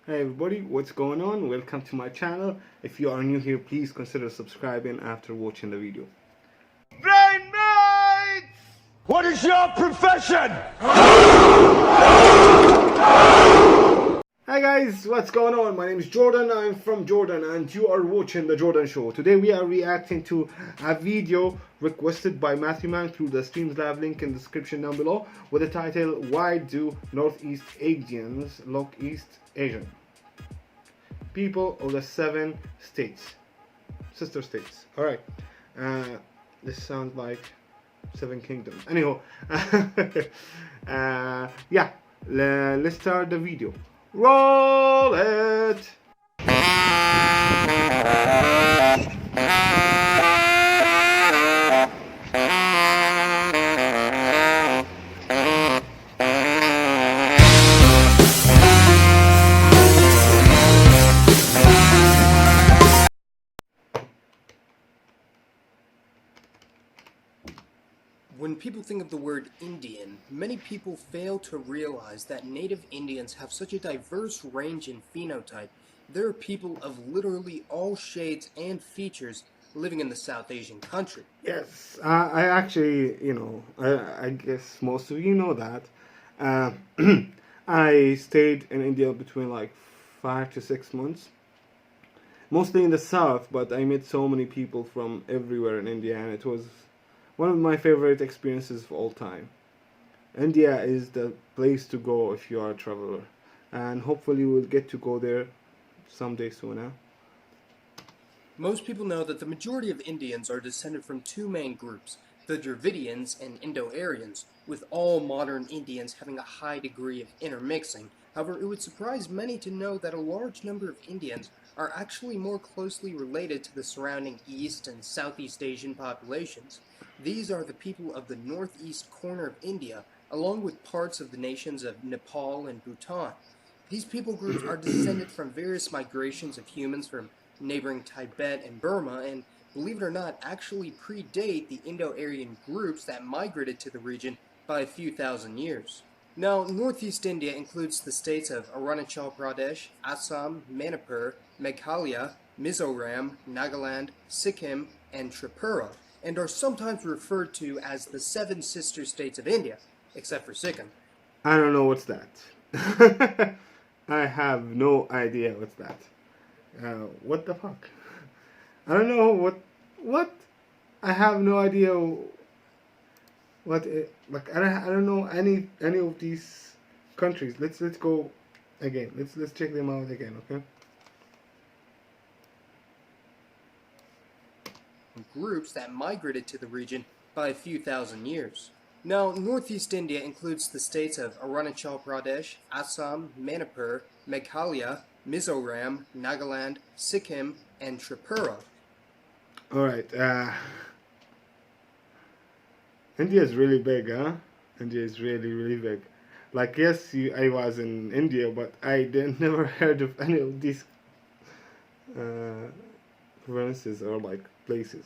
Hey everybody, what's going on? Welcome to my channel. If you are new here, please consider subscribing after watching the video. Brain mates! What is your profession? Hi guys, what's going on? My name is Jordan, I'm from Jordan and you are watching The Jordan Show. Today we are reacting to a video requested by Matthew Mann through the Streamslab link in the description down below with the title, Why Do Northeast Asians Look East Asian? People of the 7 states, sister states. Alright, this sounds like 7 kingdoms. Anyhow, yeah, let's start the video. Roll it! When people think of the word Indian, many people fail to realize that native Indians have such a diverse range in phenotype. There are people of literally all shades and features living in the South Asian country. Yes, I actually, I guess most of you know that. Uh, I stayed in India between like 5 to 6 months, mostly in the south, but I met so many people from everywhere in India, and it was one of my favorite experiences of all time. India is the place to go if you are a traveler, and hopefully we'll get to go there someday soon. Huh? Most people know that the majority of Indians are descended from two main groups, the Dravidians and Indo-Aryans, with all modern Indians having a high degree of intermixing. However, it would surprise many to know that a large number of Indians are actually more closely related to the surrounding East and Southeast Asian populations. These are the people of the northeast corner of India, along with parts of the nations of Nepal and Bhutan. These people groups are descended from various migrations of humans from neighboring Tibet and Burma, and believe it or not, actually predate the Indo-Aryan groups that migrated to the region by a few thousand years. Now, Northeast India includes the states of Arunachal Pradesh, Assam, Manipur, Meghalaya, Mizoram, Nagaland, Sikkim, and Tripura, and are sometimes referred to as the 7 sister states of India, except for Sikkim. I don't know what's that. I have no idea what's that. What the fuck? I don't know what. I have no idea what it, like. I don't know any of these countries. Let's go again. Let's check them out again. Okay. Groups that migrated to the region by a few thousand years. Now, Northeast India includes the states of Arunachal Pradesh, Assam, Manipur, Meghalaya, Mizoram, Nagaland, Sikkim, and Tripura. Alright, India is really big, huh? India is really big. Like, yes, I was in India, but I never heard of any of these provinces or like places.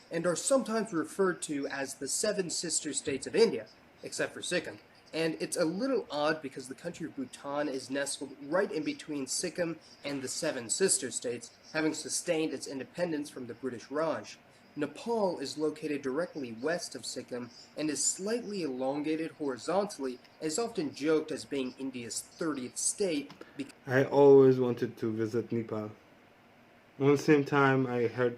And are sometimes referred to as the 7 sister states of India, except for Sikkim. And it's a little odd because the country of Bhutan is nestled right in between Sikkim and the 7 sister states, having sustained its independence from the British Raj. Nepal is located directly west of Sikkim and is slightly elongated horizontally, and is often joked as being India's 30th state. I always wanted to visit Nepal. At the same time, I heard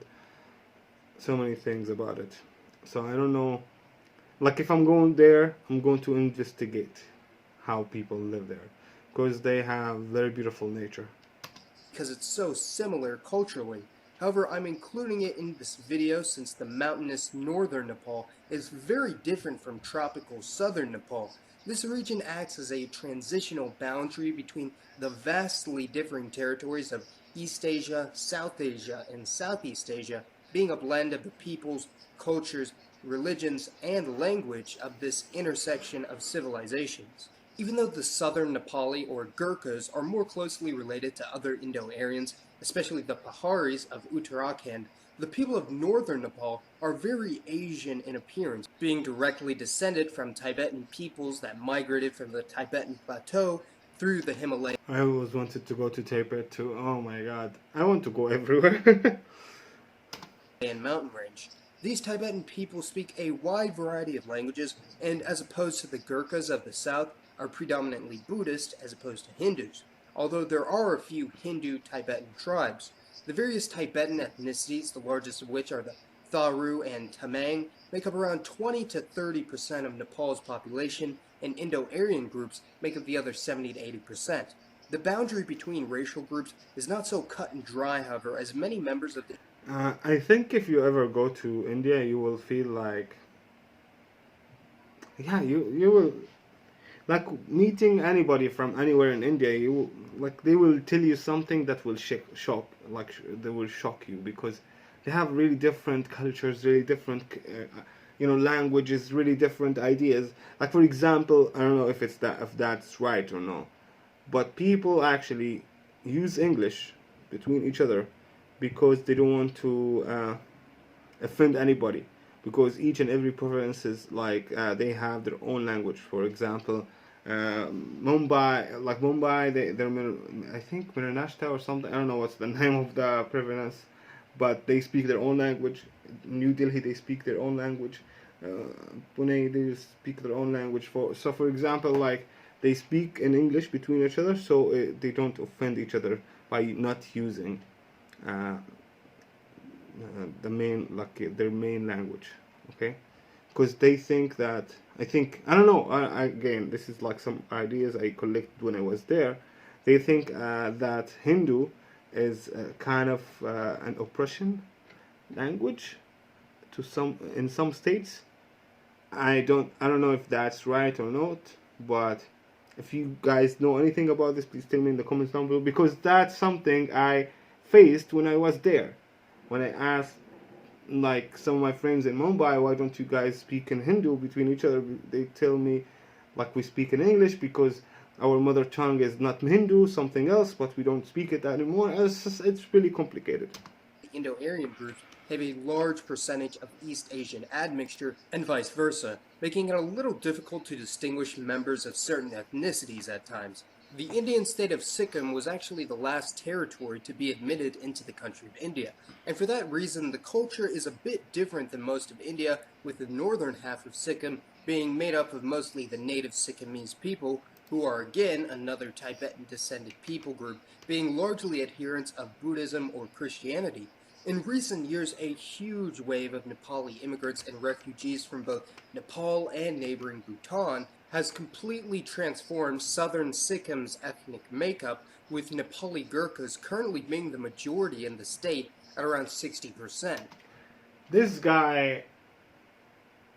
so many things about it. So I don't know. Like, if I'm going there, I'm going to investigate how people live there, because they have very beautiful nature. Because it's so similar culturally. However, I'm including it in this video since the mountainous northern Nepal is very different from tropical southern Nepal. This region acts as a transitional boundary between the vastly differing territories of East Asia, South Asia, and Southeast Asia, being a blend of the peoples, cultures, religions, and language of this intersection of civilizations. Even though the southern Nepali or Gurkhas are more closely related to other Indo-Aryans, especially the Paharis of Uttarakhand, the people of northern Nepal are very Asian in appearance, being directly descended from Tibetan peoples that migrated from the Tibetan Plateau through the Himalayas I always wanted to go to Tibet too. Oh my god. I want to go everywhere. and mountain range. These Tibetan people speak a wide variety of languages, and as opposed to the Gurkhas of the south, are predominantly Buddhist as opposed to Hindus, although there are a few Hindu Tibetan tribes. The various Tibetan ethnicities, the largest of which are the Tharu and Tamang, make up around 20 to 30% of Nepal's population, and Indo-Aryan groups make up the other 70 to 80%. The boundary between racial groups is not so cut and dry, however, as many members of the I think if you ever go to India, you will feel like, yeah, you will like meeting anybody from anywhere in India. Like they will tell you something that will shock, like they will shock you because they have really different cultures, really different, languages, really different ideas. Like for example, I don't know if that's right or no, but people actually use English between each other because they don't want to offend anybody, because each and every province is like they have their own language. For example, Mumbai, I think Maharashtra or something. I don't know what's the name of the province, but they speak their own language. New Delhi, they speak their own language. Pune, they speak their own language. For example, like they speak in English between each other, so they don't offend each other by not using uh, their main language, okay? Because they think that, I don't know, again, this is like some ideas I collected when I was there. They think that Hindu is kind of an oppression language to in some states. I don't know if that's right or not, but if you guys know anything about this, please tell me in the comments down below, because that's something I faced when I was there. When I asked like some of my friends in Mumbai, why don't you guys speak in Hindu between each other? They tell me like we speak in English because our mother tongue is not Hindu, something else, but we don't speak it anymore. It's really complicated. Indo-Aryan groups have a large percentage of East Asian admixture and vice versa, making it a little difficult to distinguish members of certain ethnicities at times. The Indian state of Sikkim was actually the last territory to be admitted into the country of India, and for that reason the culture is a bit different than most of India, with the northern half of Sikkim being made up of mostly the native Sikkimese people, who are again another Tibetan descended people group, being largely adherents of Buddhism or Christianity. In recent years, a huge wave of Nepali immigrants and refugees from both Nepal and neighboring Bhutan has completely transformed southern Sikkim's ethnic makeup, with Nepali Gurkhas currently being the majority in the state at around 60%. This guy,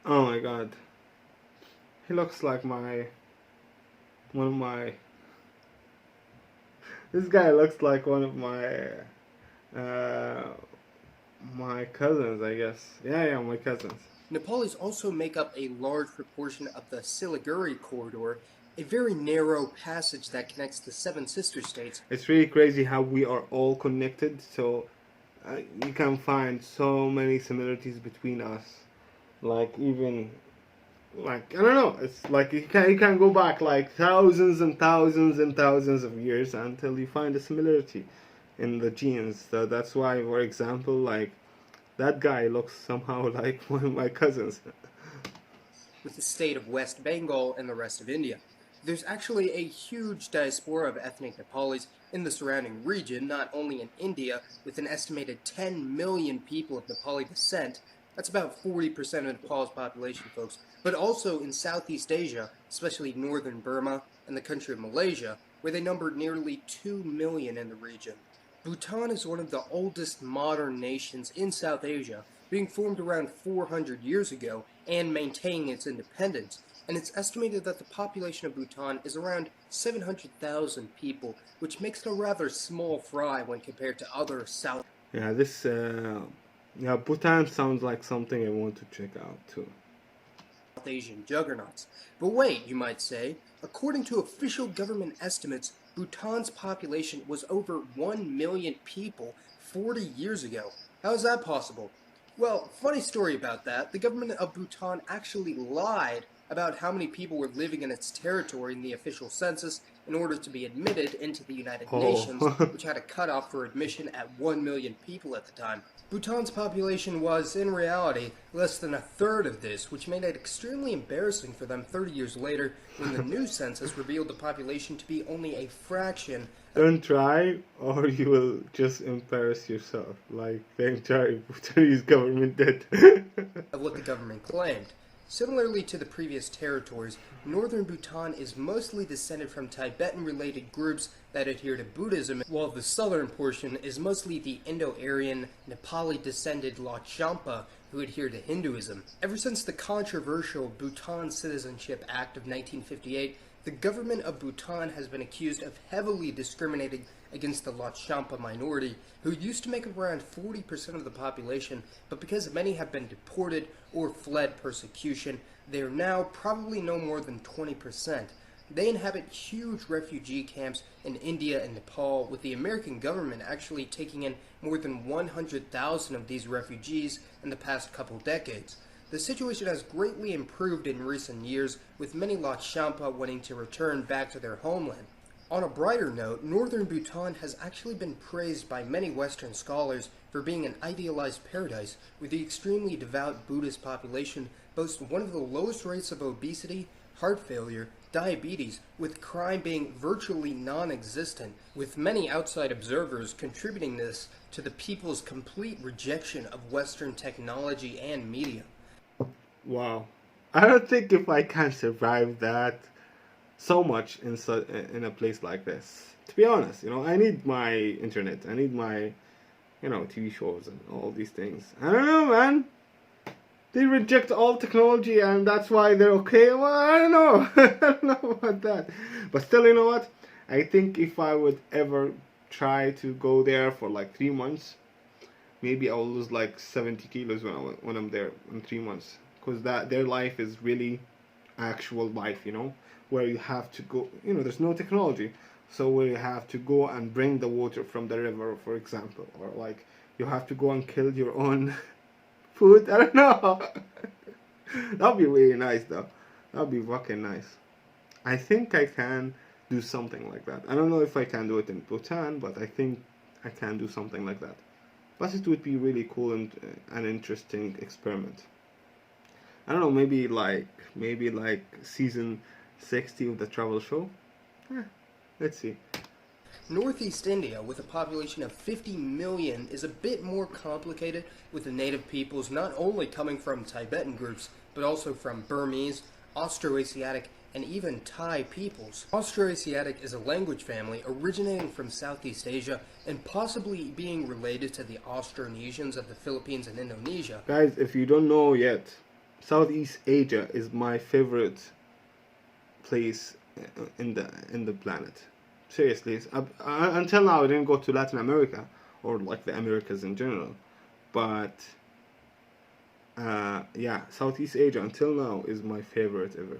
oh my god, he looks like this guy looks like one of my cousins, I guess. Yeah, my cousins. Nepalis also make up a large proportion of the Siliguri corridor, a very narrow passage that connects the seven sister states. It's really crazy how we are all connected, so you can find so many similarities between us. Like even, like, I don't know, it's like you can go back like thousands and thousands and thousands of years until you find a similarity in the genes. So that's why, for example, like that guy looks somehow like one of my cousins. With the state of West Bengal and the rest of India. There's actually a huge diaspora of ethnic Nepalis in the surrounding region, not only in India, with an estimated 10 million people of Nepali descent. That's about 40% of Nepal's population, folks, but also in Southeast Asia, especially northern Burma and the country of Malaysia, where they numbered nearly 2 million in the region. Bhutan is one of the oldest modern nations in South Asia, being formed around 400 years ago and maintaining its independence, and it's estimated that the population of Bhutan is around 700,000 people, which makes it a rather small fry when compared to other South Bhutan sounds like something I want to check out too. Asian juggernauts. But wait, you might say, according to official government estimates, Bhutan's population was over 1 million people 40 years ago. How is that possible? Well, funny story about that, the government of Bhutan actually lied about how many people were living in its territory in the official census in order to be admitted into the United Oh. Nations, which had a cutoff for admission at 1 million people at the time. Bhutan's population was, in reality, less than a third of this, which made it extremely embarrassing for them 30 years later when the new census revealed the population to be only a fraction. Don't try, or you will just embarrass yourself, like the entire Bhutanese government did. Of what the government claimed. Similarly to the previous territories, northern Bhutan is mostly descended from Tibetan-related groups that adhere to Buddhism, while the southern portion is mostly the Indo-Aryan, Nepali-descended Lhotshampa who adhere to Hinduism. Ever since the controversial Bhutan Citizenship Act of 1958, the government of Bhutan has been accused of heavily discriminating against the Lhotshampa minority, who used to make up around 40% of the population, but because many have been deported or fled persecution, they are now probably no more than 20%. They inhabit huge refugee camps in India and Nepal, with the American government actually taking in more than 100,000 of these refugees in the past couple decades. The situation has greatly improved in recent years, with many Lhotshampa wanting to return back to their homeland. On a brighter note, northern Bhutan has actually been praised by many Western scholars for being an idealized paradise, where the extremely devout Buddhist population boasts one of the lowest rates of obesity, heart failure, diabetes, with crime being virtually non-existent, with many outside observers contributing this to the people's complete rejection of Western technology and media. Wow. I don't think if I can survive that so much in a place like this. To be honest, I need my internet. I need my, TV shows and all these things. I don't know, man. They reject all technology and that's why they're okay. Well, I don't know. I don't know about that. But still, you know what? I think if I would ever try to go there for like 3 months, maybe I'll lose like 70 kilos when I'm there in 3 months. Because their life is really actual life, where you have to go, there's no technology. So where you have to go and bring the water from the river, for example. Or like you have to go and kill your own food. I don't know. That'd be really nice though. That'd be fucking nice. I think I can do something like that. I don't know if I can do it in Bhutan, but I think I can do something like that. Plus it would be really cool and an interesting experiment. I don't know, maybe like season 60 of the travel show. Let's see. Northeast India, with a population of 50 million, is a bit more complicated, with the native peoples not only coming from Tibetan groups, but also from Burmese, Austroasiatic, and even Thai peoples. Austroasiatic is a language family originating from Southeast Asia and possibly being related to the Austronesians of the Philippines and Indonesia. Guys, if you don't know yet, Southeast Asia is my favorite place in the planet. Seriously, until now I didn't go to Latin America or like the Americas in general, but yeah, Southeast Asia until now is my favorite ever.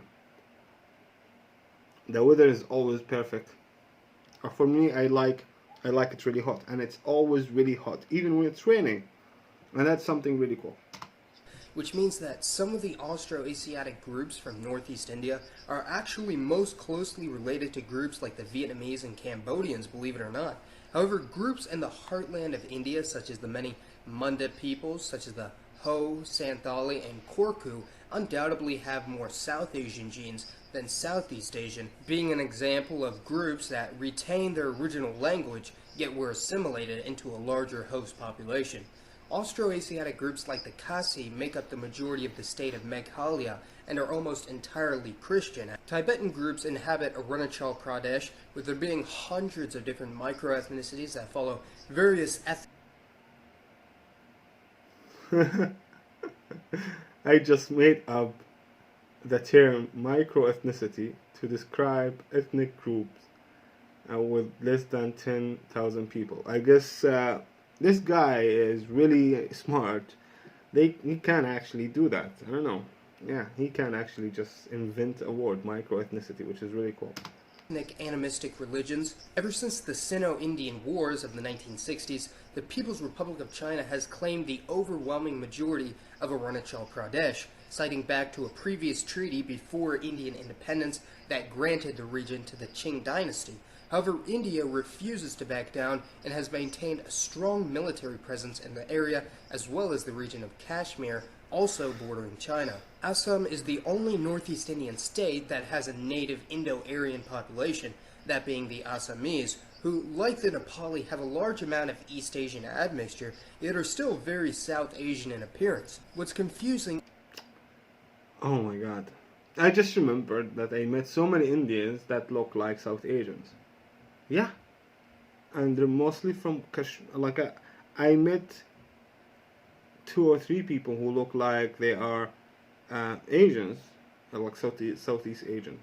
The weather is always perfect. For me, I like it really hot, and it's always really hot, even when it's raining, and that's something really cool. Which means that some of the Austroasiatic groups from Northeast India are actually most closely related to groups like the Vietnamese and Cambodians, believe it or not. However, groups in the heartland of India, such as the many Munda peoples, such as the Ho, Santhali, and Korku, undoubtedly have more South Asian genes than Southeast Asian, being an example of groups that retain their original language, yet were assimilated into a larger host population. Austroasiatic groups like the Khasi make up the majority of the state of Meghalaya and are almost entirely Christian. Tibetan groups inhabit Arunachal Pradesh, with there being hundreds of different micro-ethnicities that follow various I just made up the term micro-ethnicity to describe ethnic groups with less than 10,000 people. I guess this guy is really smart. He can actually do that. I don't know. Yeah, he can actually just invent a word, micro-ethnicity, which is really cool. ethnic animistic religions. Ever since the Sino-Indian Wars of the 1960s, the People's Republic of China has claimed the overwhelming majority of Arunachal Pradesh, citing back to a previous treaty before Indian independence that granted the region to the Qing dynasty. However, India refuses to back down and has maintained a strong military presence in the area as well as the region of Kashmir, also bordering China. Assam is the only Northeast Indian state that has a native Indo-Aryan population, that being the Assamese, who, like the Nepali, have a large amount of East Asian admixture, yet are still very South Asian in appearance. What's confusing... Oh my god. I just remembered that I met so many Indians that look like South Asians. Yeah. And they're mostly from Kashmir. Like, I met 2 or 3 people who look like they are Asians, like Southeast Asians.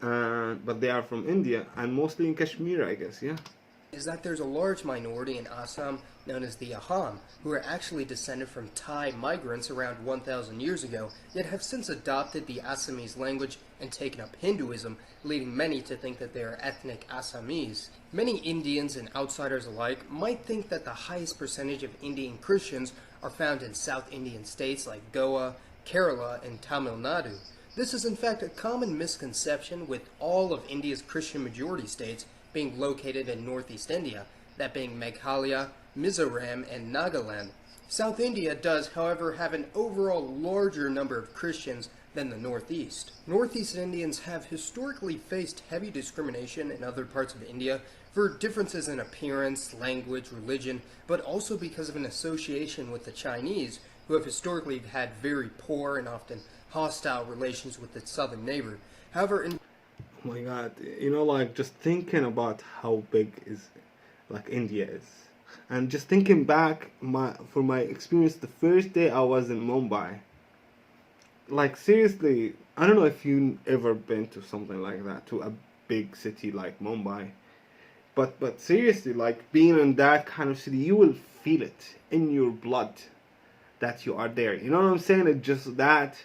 But they are from India, and mostly in Kashmir, I guess, yeah. Is that there's a large minority in Assam known as the Aham, who are actually descended from Thai migrants around 1,000 years ago, yet have since adopted the Assamese language and taken up Hinduism, leading many to think that they are ethnic Assamese. Many Indians and outsiders alike might think that the highest percentage of Indian Christians are found in South Indian states like Goa, Kerala, and Tamil Nadu. This is in fact a common misconception, with all of India's Christian majority states being located in Northeast India, that being Meghalaya, Mizoram, and Nagaland. South India does, however, have an overall larger number of Christians than the Northeast. Northeast Indians have historically faced heavy discrimination in other parts of India for differences in appearance, language, religion, but also because of an association with the Chinese, who have historically had very poor and often hostile relations with its southern neighbor. However, in... Oh my god, you know, like, just thinking about how big India is, and just thinking back for my experience the first day I was in Mumbai. Like, seriously, I don't know if you ever been to something like that, to a big city like Mumbai, but seriously, like, being in that kind of city, you will feel it in your blood that you are there. You know what I'm saying? It's just that.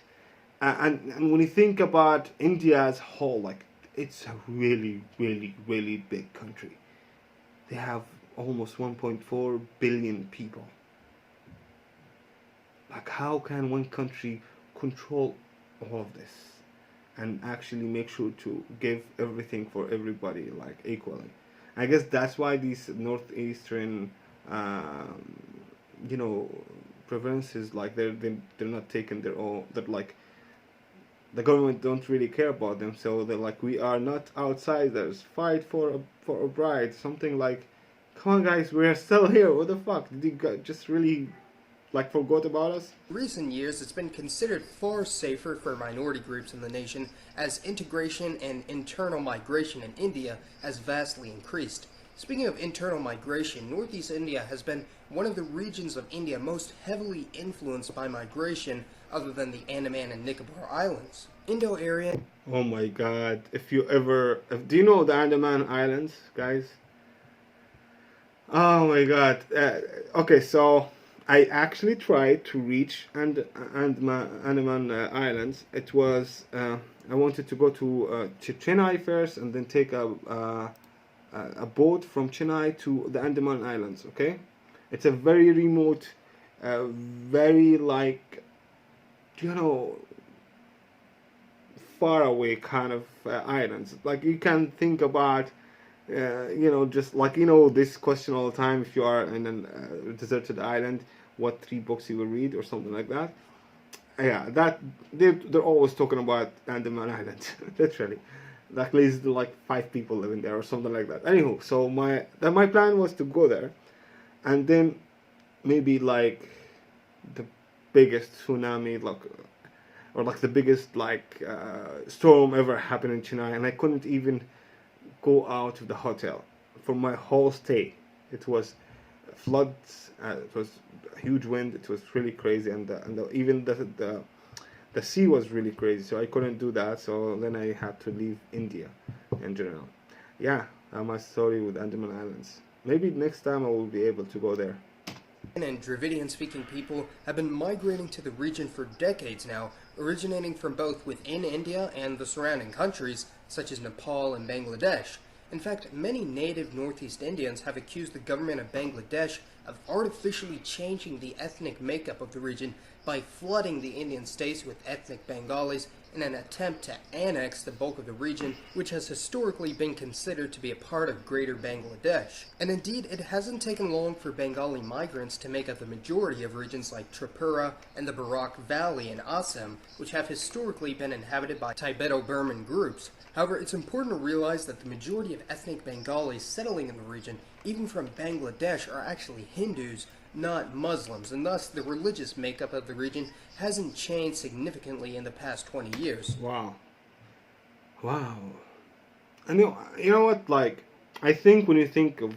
And when you think about India as a whole, like, it's a really, really, really big country. They have almost 1.4 billion people. Like, how can one country control all of this and actually make sure to give everything for everybody, like, equally? I guess that's why these northeastern, provinces, like, they're not taking their own. That, like, the government don't really care about them, so they're like, we are not outsiders. Fight for a bride. Something like, come on guys, we're still here. What the fuck? Did you just really, like, forgot about us? In recent years, it's been considered far safer for minority groups in the nation, as integration and internal migration in India has vastly increased. Speaking of internal migration, Northeast India has been one of the regions of India most heavily influenced by migration, other than the Andaman and Nicobar Islands. Indo-Aryan... Oh my god, do you know the Andaman Islands, guys? Oh my god. Okay, so I actually tried to reach Andaman Islands. It was, I wanted to go to Chennai first, and then take a boat from Chennai to the Andaman Islands, okay? It's a very remote, very, like, far away kind of islands. Like, you can think about, just like, this question all the time: if you are in a deserted island, what 3 books you will read, or something like that. Yeah, that they're always talking about Andaman Island, literally. Like, at least like 5 people living there or something like that. Anywho, so my plan was to go there, and then maybe, like, the biggest tsunami, like the biggest, like, storm ever happened in Chennai, and I couldn't even go out of the hotel for my whole stay. It was floods, it was a huge wind, it was really crazy, and even the sea was really crazy, so I couldn't do that. So then I had to leave India in general. Yeah, that's my story with Andaman Islands. Maybe next time I will be able to go there. And Dravidian-speaking people have been migrating to the region for decades now, originating from both within India and the surrounding countries, such as Nepal and Bangladesh. In fact, many native Northeast Indians have accused the government of Bangladesh of artificially changing the ethnic makeup of the region by flooding the Indian states with ethnic Bengalis in an attempt to annex the bulk of the region, which has historically been considered to be a part of Greater Bangladesh. And indeed, it hasn't taken long for Bengali migrants to make up the majority of regions like Tripura and the Barak Valley in Assam, which have historically been inhabited by Tibeto-Burman groups. However, it's important to realize that the majority of ethnic Bengalis settling in the region, even from Bangladesh, are actually Hindus, not Muslims, and thus the religious makeup of the region hasn't changed significantly in the past 20 years. Wow. Wow. And you know what, like, I think when you think of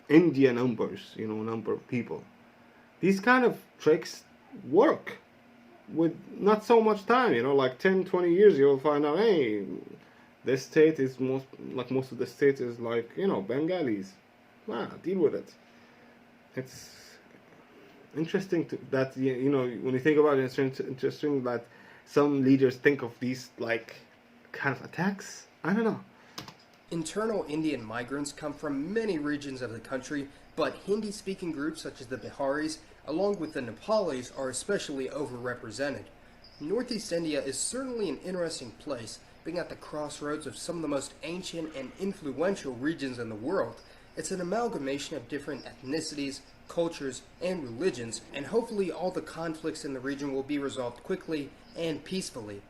India numbers, number of people, these kind of tricks work with not so much time, like 10, 20 years you'll find out, hey, this state is most of the state is like, Bengalis. Wow, deal with it. It's interesting that when you think about it, it's interesting that some leaders think of these like kind of attacks. I don't know. Internal Indian migrants come from many regions of the country, but Hindi-speaking groups such as the Biharis, along with the Nepalis, are especially overrepresented. Northeast India is certainly an interesting place, being at the crossroads of some of the most ancient and influential regions in the world. It's an amalgamation of different ethnicities, cultures, and religions, and hopefully all the conflicts in the region will be resolved quickly and peacefully.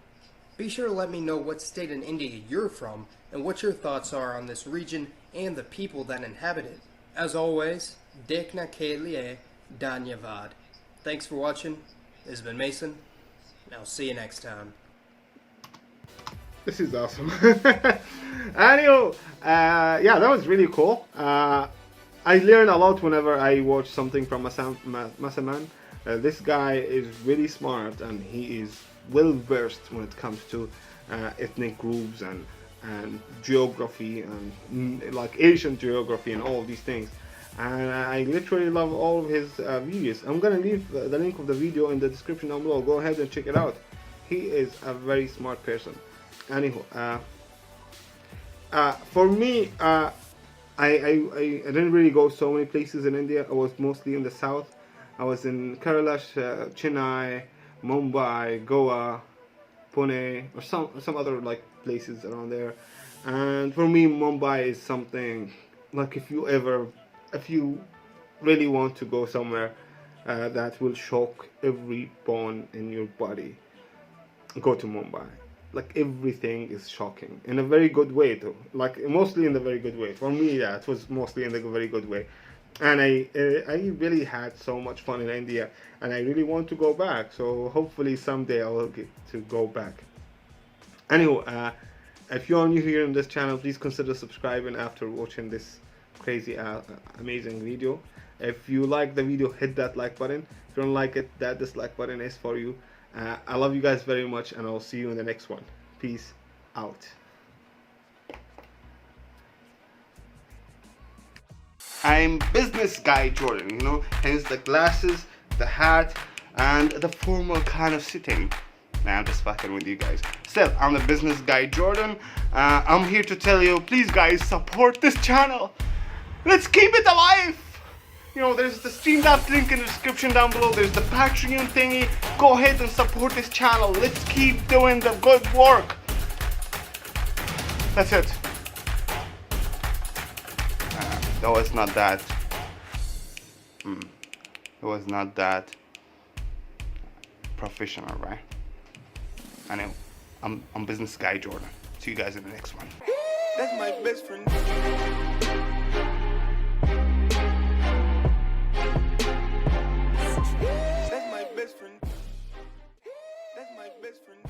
Be sure to let me know what state in India you're from, and what your thoughts are on this region and the people that inhabit it. As always, Dekhna ke liye dhanyavad. Thanks for watching. This has been Mason, and I'll see you next time. This is awesome. Anyway, yeah, that was really cool. I learn a lot whenever I watch something from Masaman. This guy is really smart, and he is well versed when it comes to ethnic groups and geography and like Asian geography and all these things. And I literally love all of his videos. I'm gonna leave the link of the video in the description down below. Go ahead and check it out. He is a very smart person. Anyhow, for me, I didn't really go so many places in India. I was mostly in the south. I was in Kerala, Chennai, Mumbai, Goa, Pune, or some other like places around there. And for me, Mumbai is something like if you really want to go somewhere that will shock every bone in your body, go to Mumbai. Like everything is shocking in a very good way though, like mostly in the very good way. For me, yeah, it was mostly in the very good way. And I really had so much fun in India, and I really want to go back, so hopefully someday I will get to go back. Anyhow, if you are new here in this channel, please consider subscribing after watching this crazy amazing video. If you like the video, hit that like button. If you don't like it, that dislike button is for you. I love you guys very much, and I'll see you in the next one. Peace out. I'm business guy Jordan, hence the glasses, the hat, and the formal kind of sitting. Nah, I'm just fucking with you guys. Still, I'm the business guy Jordan. I'm here to tell you, please guys, support this channel. Let's keep it alive. There's the Streamlabs link in the description down below. There's the Patreon thingy. Go ahead and support this channel. Let's keep doing the good work. That's it. That was not that. It was not that professional, right? I know. I'm business guy Jordan. See you guys in the next one. That's my best friend. That's my best friend.